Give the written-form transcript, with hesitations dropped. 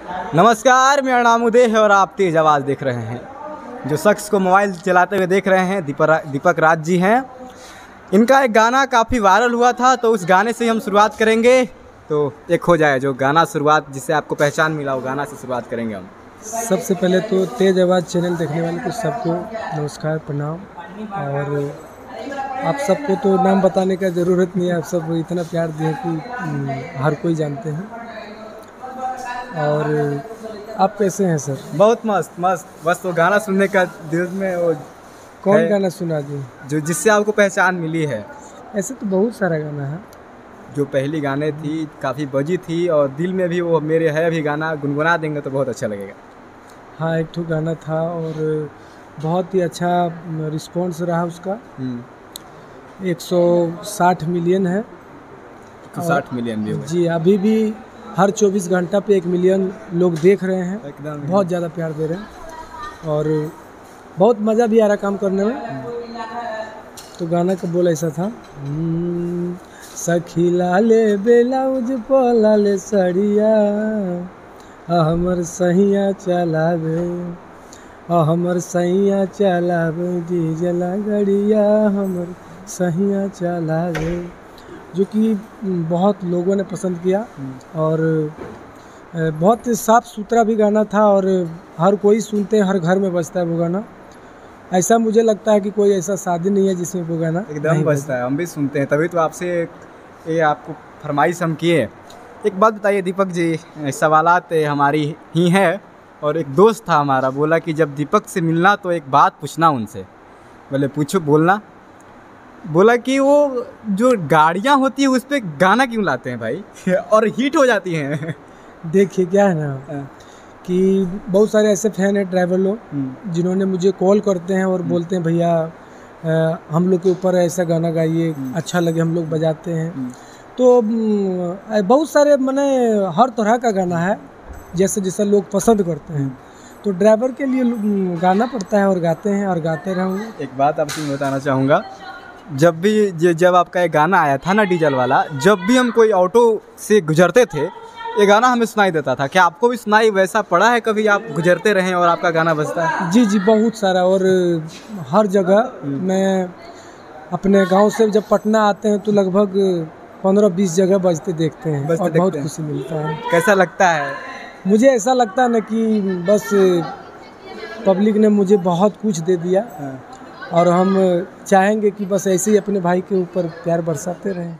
नमस्कार, मेरा नाम उदय है और आप तेज आवाज़ देख रहे हैं। जो शख्स को मोबाइल चलाते हुए देख रहे हैं दीपक राज जी हैं। इनका एक गाना काफ़ी वायरल हुआ था, तो उस गाने से हम शुरुआत करेंगे। तो एक हो जाए जो गाना शुरुआत जिससे आपको पहचान मिला, वो गाना से शुरुआत करेंगे हम। सबसे पहले तो तेज आवाज़ चैनल देखने वाले को सबको नमस्कार, प्रणाम। और आप सबको तो नाम बताने का ज़रूरत नहीं है, आप सब इतना प्यार दिए कि हर कोई जानते हैं। और आप कैसे हैं सर? बहुत मस्त मस्त, बस वो गाना सुनने का दिल में वो कौन गाना सुना दी जो जिससे आपको पहचान मिली है? ऐसे तो बहुत सारा गाना है। जो पहली गाने थी काफ़ी बजी थी और दिल में भी वो मेरे है अभी गाना गुनगुना देंगे तो बहुत अच्छा लगेगा। हाँ, एक ठो गाना था और बहुत ही अच्छा रिस्पॉन्स रहा उसका। 160 मिलियन है। 160 मिलियन व्यू जी, अभी भी हर 24 घंटा पे 1 मिलियन लोग देख रहे हैं। एकदम बहुत ज़्यादा प्यार दे रहे हैं और बहुत मज़ा भी आ रहा काम करने में। तो गाना का बोल ऐसा था, सखी लाले ब्लाउज पर लाले सड़िया, हमर सहिया चलावे, हमर सहिया चलावे, डीजल गड़िया हमर सहिया चलावे। जो कि बहुत लोगों ने पसंद किया और बहुत साफ़ सुथरा भी गाना था और हर कोई सुनते हैं, हर घर में बजता है वो गाना। ऐसा मुझे लगता है कि कोई ऐसा शादी नहीं है जिसमें वो गाना एकदम बजता है। हम भी सुनते हैं, तभी तो आपसे ये आपको फरमाइश हम किए। एक बात बताइए दीपक जी, सवालात हमारी ही है और एक दोस्त था हमारा, बोला कि जब दीपक से मिलना तो एक बात पूछना उनसे। बोले पूछो, बोलना। बोला कि वो जो गाड़ियाँ होती है उस पर गाना क्यों लाते हैं भाई और हिट हो जाती हैं? देखिए क्या है ना कि बहुत सारे ऐसे फैन हैं ड्राइवर लोग जिन्होंने मुझे कॉल करते हैं और बोलते हैं भैया हम लोग के ऊपर ऐसा गाना गाइए, अच्छा लगे, हम लोग बजाते हैं। तो बहुत सारे मैंने हर तरह का गाना है, जैसे जैसा लोग पसंद करते हैं। तो ड्राइवर के लिए गाना पड़ता है और गाते हैं और गाते रहूँगा। एक बात आपसे बताना चाहूँगा, जब आपका एक गाना आया था ना डीजल वाला, जब भी हम कोई ऑटो से गुजरते थे ये गाना हमें सुनाई देता था। क्या आपको भी सुनाई वैसा पड़ा है कभी, आप गुजरते रहें और आपका गाना बजता है? जी जी, बहुत सारा। और हर जगह मैं अपने गांव से जब पटना आते हैं तो लगभग 15-20 जगह बजते देखते हैं और बहुत खुशी मिलता है। कैसा लगता है? मुझे ऐसा लगता है ना कि बस पब्लिक ने मुझे बहुत कुछ दे दिया और हम चाहेंगे कि बस ऐसे ही अपने भाई के ऊपर प्यार बरसाते रहें।